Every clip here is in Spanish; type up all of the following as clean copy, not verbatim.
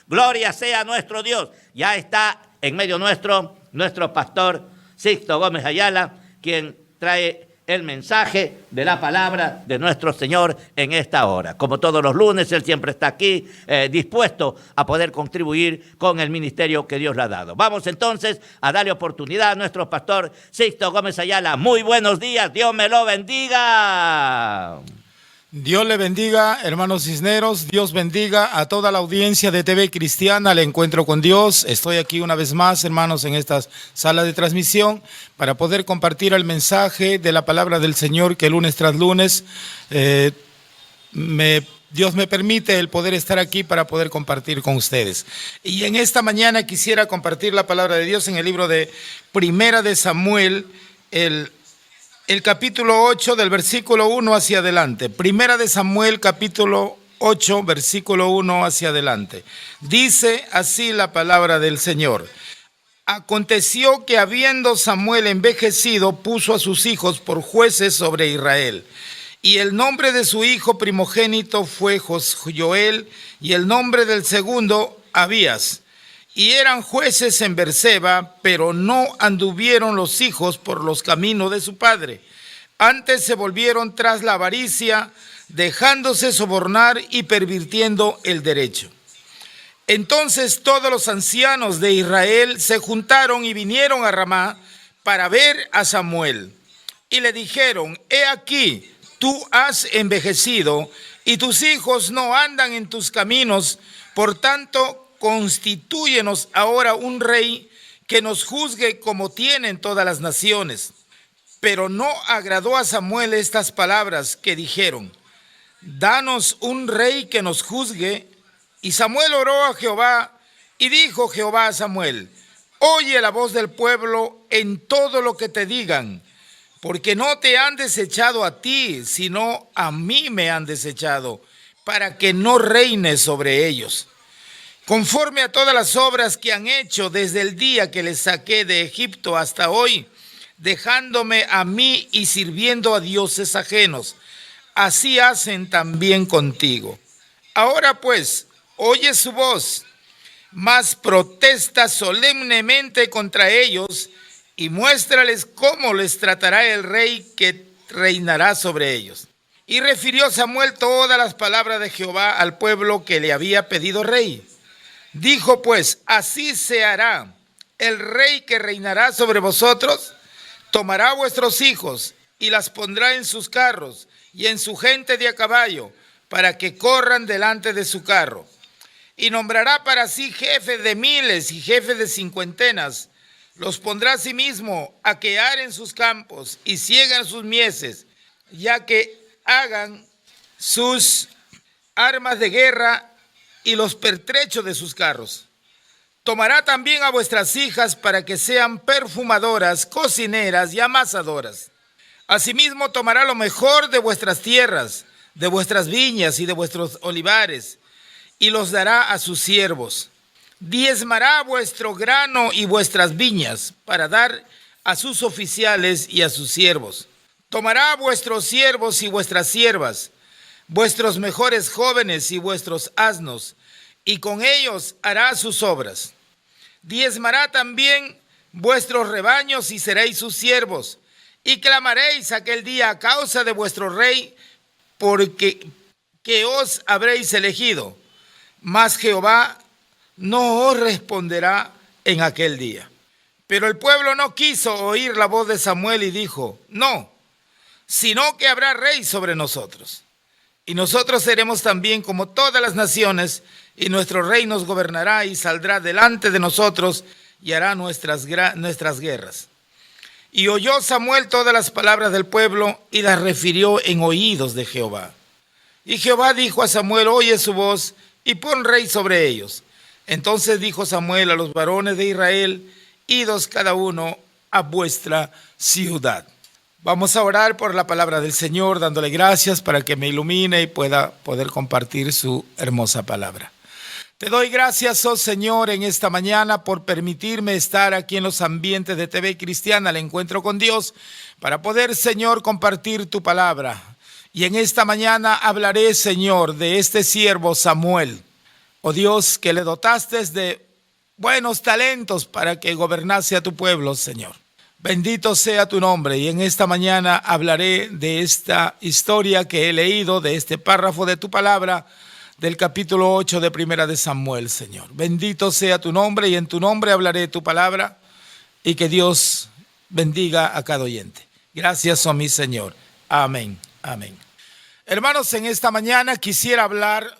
Gloria sea nuestro Dios. Ya está en medio nuestro pastor Sixto Gómez Ayala, quien trae el mensaje de la palabra de nuestro Señor en esta hora. Como todos los lunes, él siempre está aquí dispuesto a poder contribuir con el ministerio que Dios le ha dado. Vamos entonces a darle oportunidad a nuestro pastor Sixto Gómez Ayala. Muy buenos días, Dios me lo bendiga. Dios le bendiga, hermanos Cisneros. Dios bendiga a toda la audiencia de TV Cristiana, al Encuentro con Dios. Estoy aquí una vez más, hermanos, en esta sala de transmisión para poder compartir el mensaje de la palabra del Señor que lunes tras lunes Dios me permite el poder estar aquí para poder compartir con ustedes. Y en esta mañana quisiera compartir la palabra de Dios en el libro de Primera de Samuel, el capítulo 8 del versículo 1 hacia adelante. Primera de Samuel, capítulo 8, versículo 1 hacia adelante. Dice así la palabra del Señor. Aconteció que habiendo Samuel envejecido, puso a sus hijos por jueces sobre Israel. Y el nombre de su hijo primogénito fue Joel, y el nombre del segundo, Abías. Y eran jueces en Berseba, pero no anduvieron los hijos por los caminos de su padre. Antes se volvieron tras la avaricia, dejándose sobornar y pervirtiendo el derecho. Entonces todos los ancianos de Israel se juntaron y vinieron a Ramá para ver a Samuel. Y le dijeron, he aquí, tú has envejecido y tus hijos no andan en tus caminos, por tanto, constitúyenos ahora un rey que nos juzgue como tienen todas las naciones. Pero no agradó a Samuel estas palabras que dijeron, danos un rey que nos juzgue. Y Samuel oró a Jehová y dijo Jehová a Samuel, oye la voz del pueblo en todo lo que te digan, porque no te han desechado a ti, sino a mí me han desechado, para que no reines sobre ellos. Conforme a todas las obras que han hecho desde el día que les saqué de Egipto hasta hoy, dejándome a mí y sirviendo a dioses ajenos, así hacen también contigo. Ahora pues, oye su voz, mas protesta solemnemente contra ellos y muéstrales cómo les tratará el rey que reinará sobre ellos. Y refirió Samuel todas las palabras de Jehová al pueblo que le había pedido rey. Dijo pues, así se hará, el rey que reinará sobre vosotros tomará vuestros hijos y las pondrá en sus carros y en su gente de a caballo, para que corran delante de su carro. Y nombrará para sí jefes de miles y jefes de cincuentenas. Los pondrá a sí mismo a que aren sus campos y ciegan sus mieses, ya que hagan sus armas de guerra y los pertrechos de sus carros. Tomará también a vuestras hijas para que sean perfumadoras, cocineras y amasadoras. Asimismo tomará lo mejor de vuestras tierras, de vuestras viñas y de vuestros olivares, y los dará a sus siervos. Diezmará vuestro grano y vuestras viñas para dar a sus oficiales y a sus siervos. Tomará a vuestros siervos y vuestras siervas, vuestros mejores jóvenes y vuestros asnos, y con ellos hará sus obras. Diezmará también vuestros rebaños y seréis sus siervos, y clamaréis aquel día a causa de vuestro rey, porque que os habréis elegido, mas Jehová no os responderá en aquel día. Pero el pueblo no quiso oír la voz de Samuel y dijo, no, sino que habrá rey sobre nosotros. Y nosotros seremos también como todas las naciones, y nuestro rey nos gobernará y saldrá delante de nosotros y hará nuestras guerras. Y oyó Samuel todas las palabras del pueblo y las refirió en oídos de Jehová. Y Jehová dijo a Samuel, oye su voz y pon rey sobre ellos. Entonces dijo Samuel a los varones de Israel, idos cada uno a vuestra ciudad. Vamos a orar por la palabra del Señor, dándole gracias para que me ilumine y pueda poder compartir su hermosa palabra. Te doy gracias, oh Señor, en esta mañana por permitirme estar aquí en los ambientes de TV Cristiana, al Encuentro con Dios, para poder, Señor, compartir tu palabra. Y en esta mañana hablaré, Señor, de este siervo Samuel. Oh Dios, que le dotaste de buenos talentos para que gobernase a tu pueblo, Señor. Bendito sea tu nombre, y en esta mañana hablaré de esta historia que he leído, de este párrafo de tu palabra, del capítulo 8 de Primera de Samuel, Señor. Bendito sea tu nombre, y en tu nombre hablaré tu palabra, y que Dios bendiga a cada oyente. Gracias, oh mi Señor. Amén, amén. Hermanos, en esta mañana quisiera hablar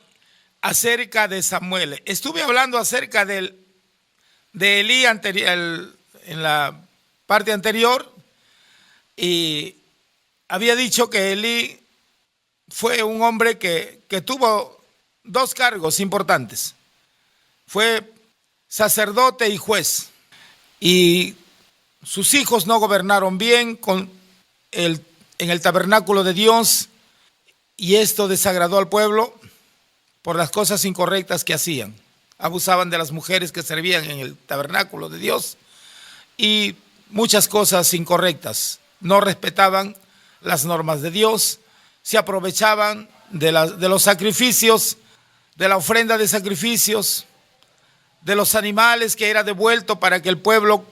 acerca de Samuel. Estuve hablando acerca de Elí en la parte anterior, y había dicho que Elí fue un hombre que tuvo dos cargos importantes. Fue sacerdote y juez, y sus hijos no gobernaron bien en el tabernáculo de Dios, y esto desagradó al pueblo por las cosas incorrectas que hacían. Abusaban de las mujeres que servían en el tabernáculo de Dios y muchas cosas incorrectas. No respetaban las normas de Dios, se aprovechaban de los sacrificios, de la ofrenda de sacrificios, de los animales que era devuelto para que el pueblo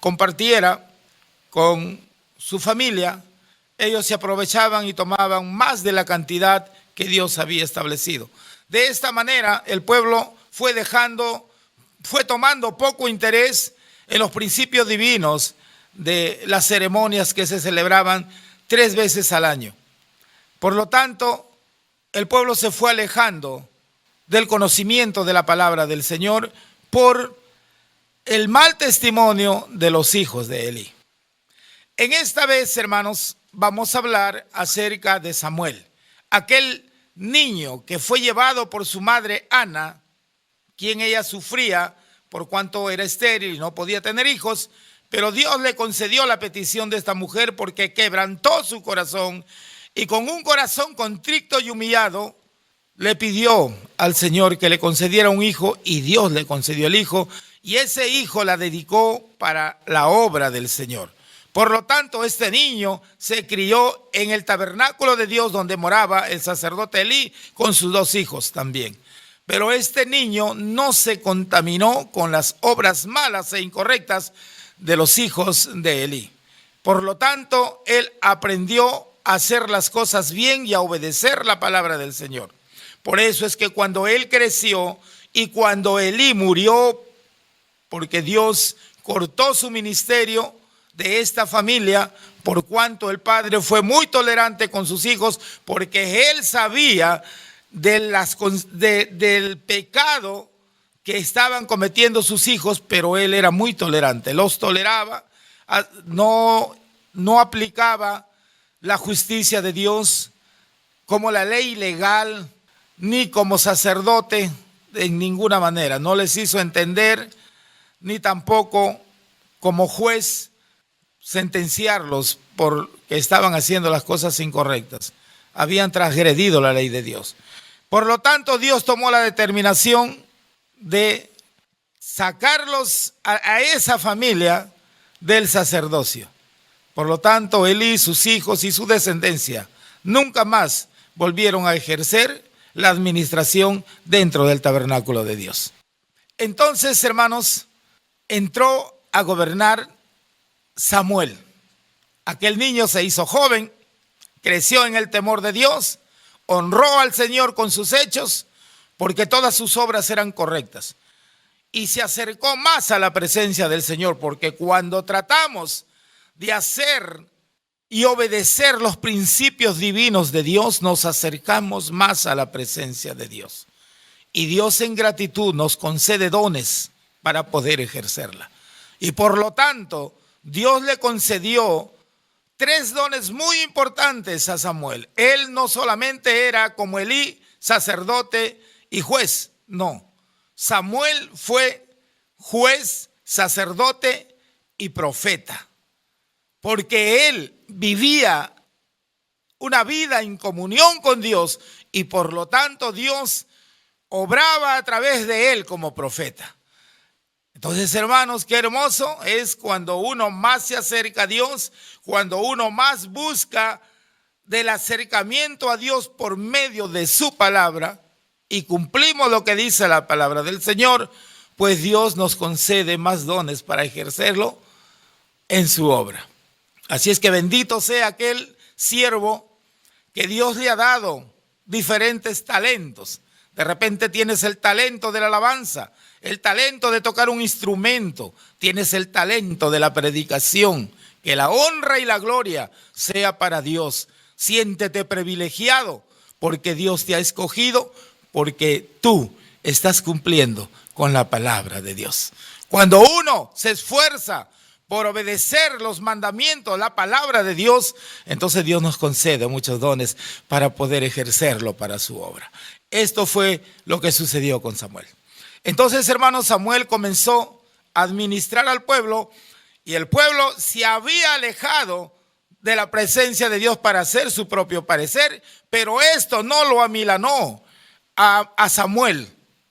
compartiera con su familia. Ellos se aprovechaban y tomaban más de la cantidad que Dios había establecido. De esta manera el pueblo fue tomando poco interés en los principios divinos de las ceremonias que se celebraban 3 veces al año. Por lo tanto, el pueblo se fue alejando del conocimiento de la palabra del Señor por el mal testimonio de los hijos de Elí. En esta vez, hermanos, vamos a hablar acerca de Samuel, aquel niño que fue llevado por su madre Ana, quien ella sufría por cuanto era estéril y no podía tener hijos, pero Dios le concedió la petición de esta mujer porque quebrantó su corazón y con un corazón contrito y humillado le pidió al Señor que le concediera un hijo, y Dios le concedió el hijo, y ese hijo la dedicó para la obra del Señor. Por lo tanto, este niño se crió en el tabernáculo de Dios donde moraba el sacerdote Elí con sus 2 hijos también. Pero este niño no se contaminó con las obras malas e incorrectas de los hijos de Elí. Por lo tanto, él aprendió a hacer las cosas bien y a obedecer la palabra del Señor. Por eso es que cuando él creció y cuando Elí murió, porque Dios cortó su ministerio de esta familia, por cuanto el padre fue muy tolerante con sus hijos, porque él sabía del pecado que estaban cometiendo sus hijos, pero él era muy tolerante, los toleraba, no aplicaba la justicia de Dios como la ley legal, ni como sacerdote en ninguna manera. No les hizo entender, ni tampoco como juez sentenciarlos porque estaban haciendo las cosas incorrectas. Habían transgredido la ley de Dios. Por lo tanto, Dios tomó la determinación de sacarlos a esa familia del sacerdocio. Por lo tanto, Elí, sus hijos y su descendencia nunca más volvieron a ejercer la administración dentro del tabernáculo de Dios. Entonces, hermanos, entró a gobernar Samuel. Aquel niño se hizo joven, creció en el temor de Dios, honró al Señor con sus hechos, porque todas sus obras eran correctas. Y se acercó más a la presencia del Señor, porque cuando tratamos de hacer y obedecer los principios divinos de Dios, nos acercamos más a la presencia de Dios. Y Dios en gratitud nos concede dones para poder ejercerla. Y por lo tanto, Dios le concedió 3 dones muy importantes a Samuel. Él no solamente era como Elí, sacerdote y juez, no. Samuel fue juez, sacerdote y profeta, porque él vivía una vida en comunión con Dios y por lo tanto Dios obraba a través de él como profeta. Entonces, hermanos, qué hermoso es cuando uno más se acerca a Dios, cuando uno más busca del acercamiento a Dios por medio de su palabra y cumplimos lo que dice la palabra del Señor, pues Dios nos concede más dones para ejercerlo en su obra. Así es que bendito sea aquel siervo que Dios le ha dado diferentes talentos. De repente tienes el talento de la alabanza, el talento de tocar un instrumento, tienes el talento de la predicación. Que la honra y la gloria sea para Dios. Siéntete privilegiado porque Dios te ha escogido, porque tú estás cumpliendo con la palabra de Dios. Cuando uno se esfuerza por obedecer los mandamientos, la palabra de Dios, entonces Dios nos concede muchos dones para poder ejercerlo para su obra. Esto fue lo que sucedió con Samuel. Entonces, hermanos, Samuel comenzó a administrar al pueblo y el pueblo se había alejado de la presencia de Dios para hacer su propio parecer, pero esto no lo amilanó a Samuel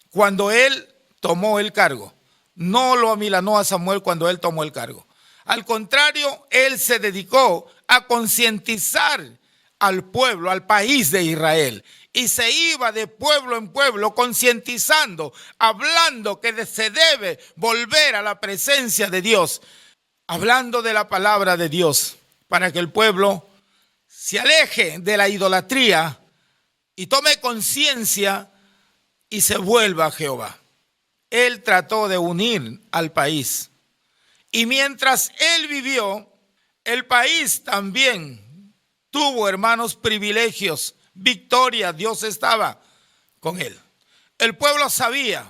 cuando él tomó el cargo. No lo amilanó a Samuel cuando él tomó el cargo. Al contrario, él se dedicó a concientizar al pueblo, al país de Israel. Y se iba de pueblo en pueblo concientizando, hablando que se debe volver a la presencia de Dios, hablando de la palabra de Dios, para que el pueblo se aleje de la idolatría y tome conciencia y se vuelva a Jehová. Él trató de unir al país. Y mientras él vivió, el país también tuvo, hermanos, privilegios, victoria. Dios estaba con él. El pueblo sabía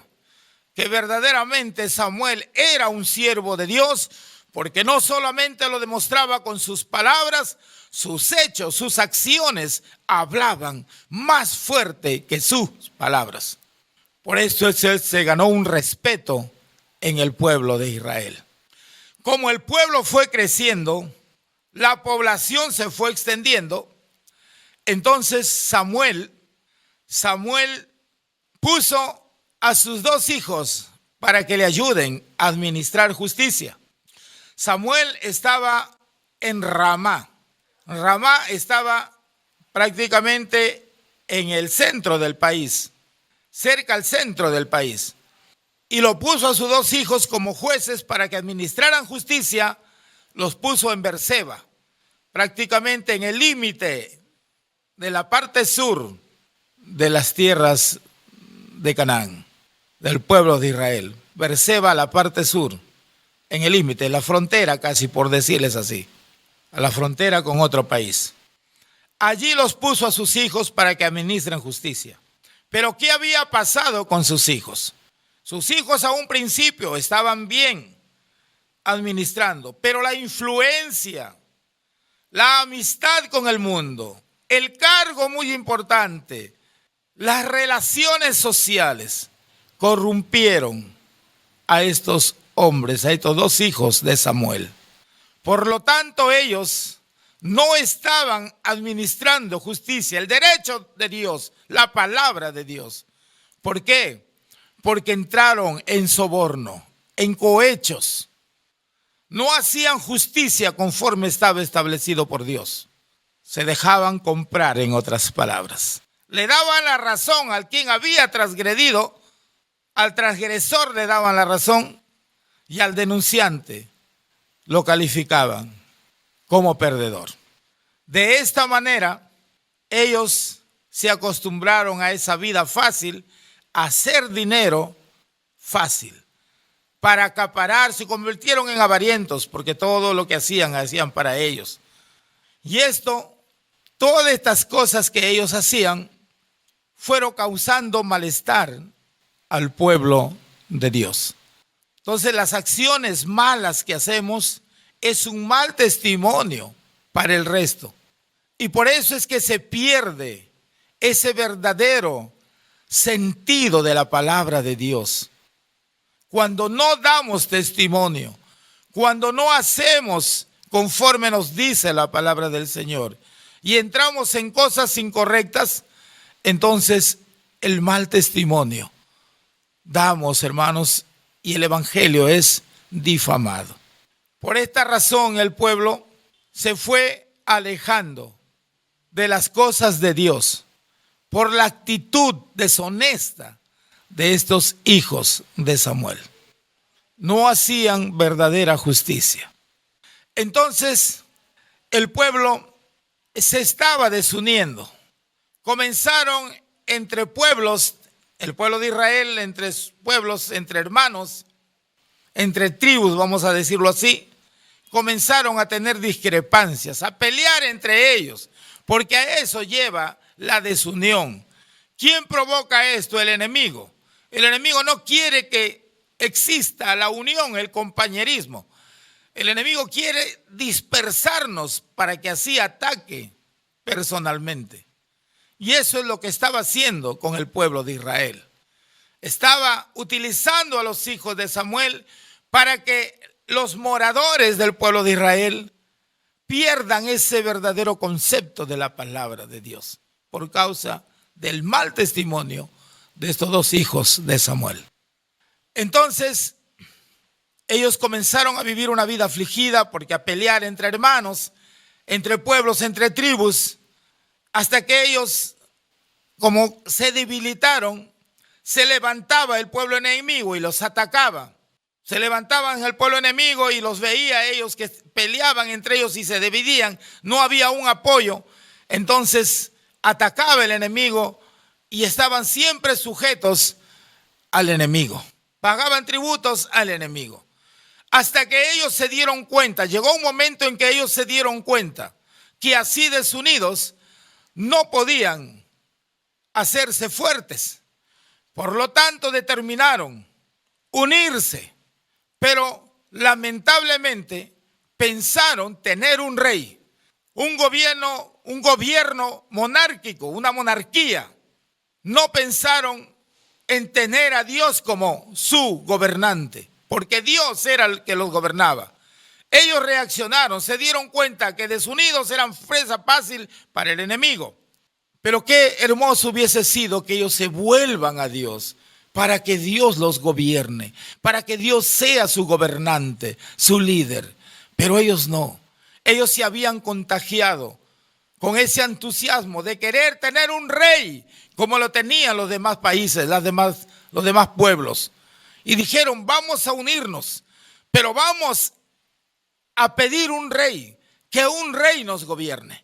que verdaderamente Samuel era un siervo de Dios, porque no solamente lo demostraba con sus palabras, sus hechos, sus acciones hablaban más fuerte que sus palabras. Por eso él se ganó un respeto en el pueblo de Israel. Como el pueblo fue creciendo, la población se fue extendiendo, entonces Samuel puso a sus 2 hijos para que le ayuden a administrar justicia. Samuel estaba en Ramá. Ramá estaba prácticamente en el centro del país, cerca al centro del país. Y lo puso a sus 2 hijos como jueces para que administraran justicia. Los puso en Berseba, prácticamente en el límite de la parte sur de las tierras de Canaán, del pueblo de Israel. Berseba, la parte sur, en el límite, la frontera casi, por decirles así, a la frontera con otro país. Allí los puso a sus hijos para que administren justicia. Pero ¿qué había pasado con sus hijos? Sus hijos a un principio estaban bien administrando, pero la influencia, la amistad con el mundo, el cargo muy importante, las relaciones sociales corrompieron a estos hombres, a estos 2 hijos de Samuel. Por lo tanto, ellos no estaban administrando justicia, el derecho de Dios, la palabra de Dios. ¿Por qué? Porque entraron en soborno, en cohechos. No hacían justicia conforme estaba establecido por Dios. Se dejaban comprar, en otras palabras. Le daban la razón al quien había transgredido, al transgresor le daban la razón y al denunciante lo calificaban como perdedor. De esta manera, ellos se acostumbraron a esa vida fácil, a hacer dinero fácil. Para acaparar, se convirtieron en avarientos, porque todo lo que hacían para ellos. Y todas estas cosas que ellos hacían, fueron causando malestar al pueblo de Dios. Entonces, las acciones malas que hacemos es un mal testimonio para el resto. Y por eso es que se pierde ese verdadero sentido de la palabra de Dios. Cuando no damos testimonio, cuando no hacemos conforme nos dice la palabra del Señor y entramos en cosas incorrectas, entonces el mal testimonio damos, hermanos, y el evangelio es difamado. Por esta razón el pueblo se fue alejando de las cosas de Dios, por la actitud deshonesta de estos hijos de Samuel. No hacían verdadera justicia. Entonces, el pueblo se estaba desuniendo. Comenzaron entre pueblos, el pueblo de Israel, entre pueblos, entre hermanos, entre tribus, vamos a decirlo así, comenzaron a tener discrepancias, a pelear entre ellos, porque a eso lleva la desunión. ¿Quién provoca esto? El enemigo. El enemigo no quiere que exista la unión, el compañerismo. El enemigo quiere dispersarnos para que así ataque personalmente. Y eso es lo que estaba haciendo con el pueblo de Israel. Estaba utilizando a los hijos de Samuel para que los moradores del pueblo de Israel pierdan ese verdadero concepto de la palabra de Dios por causa del mal testimonio de estos dos hijos de Samuel. Entonces, ellos comenzaron a vivir una vida afligida porque a pelear entre hermanos, entre pueblos, entre tribus, hasta que ellos, como se debilitaron, se levantaba el pueblo enemigo y los atacaba. Se levantaban el pueblo enemigo y los veía ellos que peleaban entre ellos y se dividían. No había un apoyo. Entonces atacaba el enemigo y estaban siempre sujetos al enemigo. Pagaban tributos al enemigo. Hasta que ellos se dieron cuenta, llegó un momento en que ellos se dieron cuenta que así desunidos no podían hacerse fuertes. Por lo tanto, determinaron unirse, pero lamentablemente pensaron tener un rey, un gobierno monárquico, una monarquía. No pensaron en tener a Dios como su gobernante, porque Dios era el que los gobernaba. Ellos reaccionaron, se dieron cuenta que desunidos eran presa fácil para el enemigo. Pero qué hermoso hubiese sido que ellos se vuelvan a Dios para que Dios los gobierne, para que Dios sea su gobernante, su líder. Pero ellos no. Ellos se habían contagiado con ese entusiasmo de querer tener un rey como lo tenían los demás países, los demás pueblos. Y dijeron, vamos a unirnos, pero vamos a pedir un rey, que un rey nos gobierne,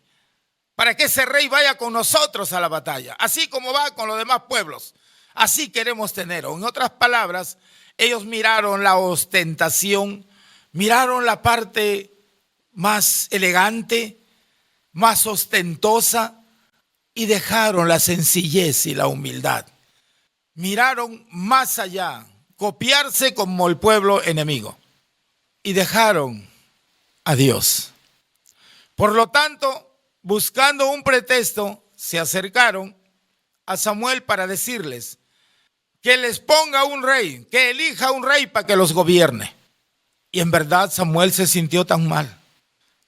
para que ese rey vaya con nosotros a la batalla, así como va con los demás pueblos. Así queremos tener. En otras palabras, ellos miraron la ostentación, miraron la parte más elegante, más ostentosa, y dejaron la sencillez y la humildad. Miraron más allá, copiarse como el pueblo enemigo, y dejaron a Dios. Por lo tanto, buscando un pretexto, se acercaron a Samuel para decirles que les ponga un rey, que elija un rey para que los gobierne. Y en verdad Samuel se sintió tan mal,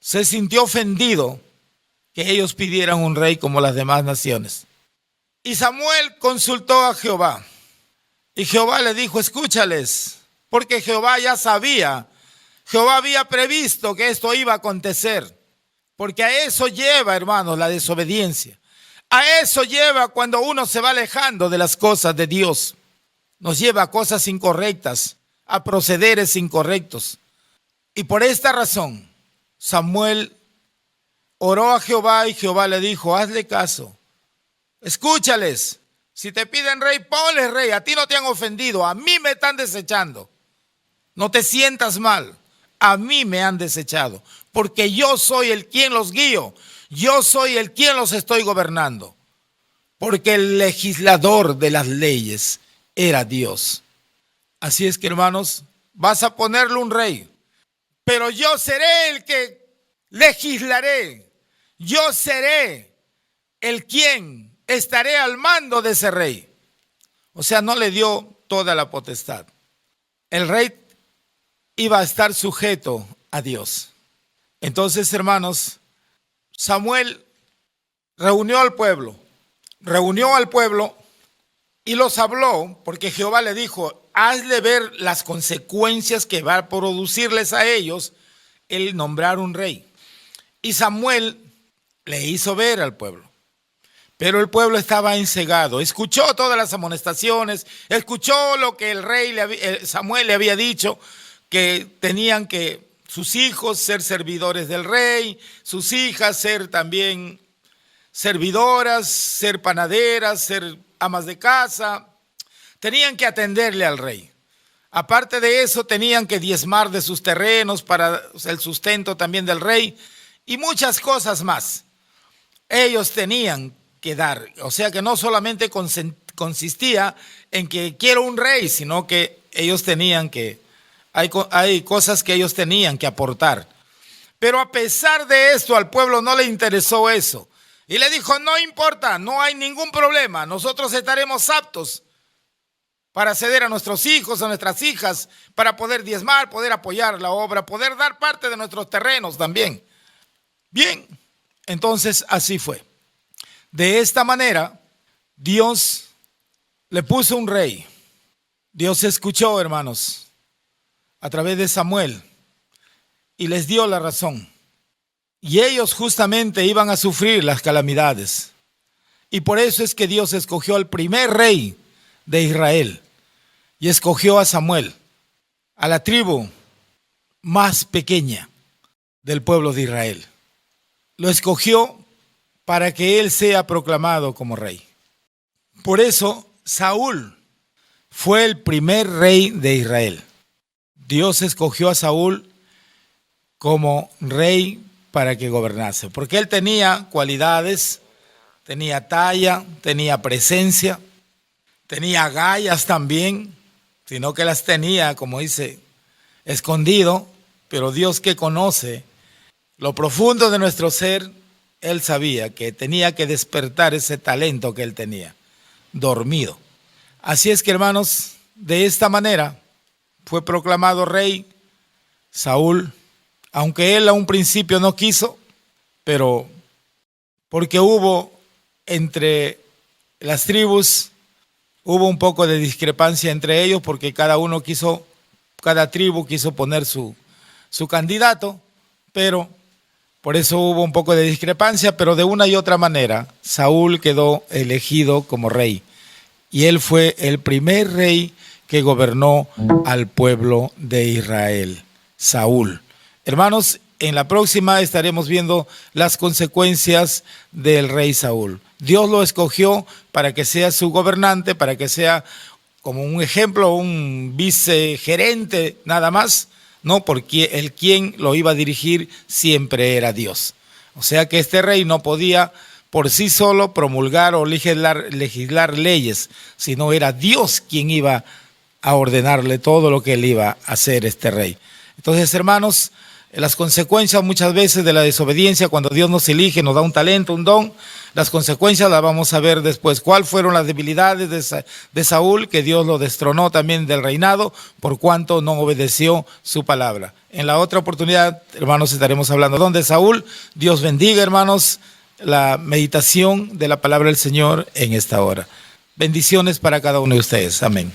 se sintió ofendido que ellos pidieran un rey como las demás naciones. Y Samuel consultó a Jehová, y Jehová le dijo, escúchales, porque Jehová ya sabía, Jehová había previsto que esto iba a acontecer, porque a eso lleva, hermanos, la desobediencia. A eso lleva cuando uno se va alejando de las cosas de Dios. Nos lleva a cosas incorrectas, a procederes incorrectos. Y por esta razón, Samuel oró a Jehová y Jehová le dijo, hazle caso, escúchales, si te piden rey, ponle rey, a ti no te han ofendido, a mí me están desechando. No te sientas mal, a mí me han desechado, porque yo soy el quien los guío, yo soy el quien los estoy gobernando, porque el legislador de las leyes era Dios. Así es que, hermanos, vas a ponerle un rey, pero yo seré el que legislaré, yo seré el quien estaré al mando de ese rey. O sea, no le dio toda la potestad. El rey iba a estar sujeto a Dios. Entonces, hermanos, Samuel reunió al pueblo y los habló, porque Jehová le dijo, hazle ver las consecuencias que va a producirles a ellos el nombrar un rey. Y Samuel le hizo ver al pueblo. Pero el pueblo estaba ensegado, escuchó todas las amonestaciones, escuchó lo que el rey Samuel le había dicho, que tenían que sus hijos ser servidores del rey, sus hijas ser también servidoras, ser panaderas, ser amas de casa, tenían que atenderle al rey. Aparte de eso, tenían que diezmar de sus terrenos para el sustento también del rey y muchas cosas más. Ellos tenían que dar, o sea que no solamente consistía en que quiero un rey, sino que ellos tenían que, hay cosas que ellos tenían que aportar. Pero a pesar de esto, al pueblo no le interesó eso. Y le dijo, no importa, no hay ningún problema, nosotros estaremos aptos para ceder a nuestros hijos, a nuestras hijas, para poder diezmar, poder apoyar la obra, poder dar parte de nuestros terrenos también. Bien, entonces así fue. De esta manera, Dios le puso un rey. Dios escuchó, hermanos, a través de Samuel y les dio la razón. Y ellos justamente iban a sufrir las calamidades. Y por eso es que Dios escogió al primer rey de Israel y escogió a Samuel, a la tribu más pequeña del pueblo de Israel. Lo escogió para que él sea proclamado como rey. Por eso Saúl fue el primer rey de Israel. Dios escogió a Saúl como rey para que gobernase, porque él tenía cualidades, tenía talla, tenía presencia, tenía agallas también, sino que las tenía, como dice, escondido, pero Dios, que conoce lo profundo de nuestro ser, él sabía que tenía que despertar ese talento que él tenía, dormido. Así es que, hermanos, de esta manera fue proclamado rey Saúl, aunque él a un principio no quiso, pero porque hubo entre las tribus, hubo un poco de discrepancia entre ellos, porque cada tribu quiso poner su candidato, pero por eso hubo un poco de discrepancia, pero de una y otra manera, Saúl quedó elegido como rey. Y él fue el primer rey que gobernó al pueblo de Israel, Saúl. Hermanos, en la próxima estaremos viendo las consecuencias del rey Saúl. Dios lo escogió para que sea su gobernante, para que sea como un ejemplo, un vicegerente nada más, no, porque el quien lo iba a dirigir siempre era Dios. O sea que este rey no podía por sí solo promulgar o legislar leyes, sino era Dios quien iba a ordenarle todo lo que él iba a hacer, este rey. Entonces, hermanos, las consecuencias muchas veces de la desobediencia, cuando Dios nos elige, nos da un talento, un don, las consecuencias las vamos a ver después. ¿Cuáles fueron las debilidades de Saúl? Que Dios lo destronó también del reinado por cuanto no obedeció su palabra. En la otra oportunidad, hermanos, estaremos hablando de Saúl. Dios bendiga, hermanos, la meditación de la palabra del Señor en esta hora. Bendiciones para cada uno de ustedes. Amén.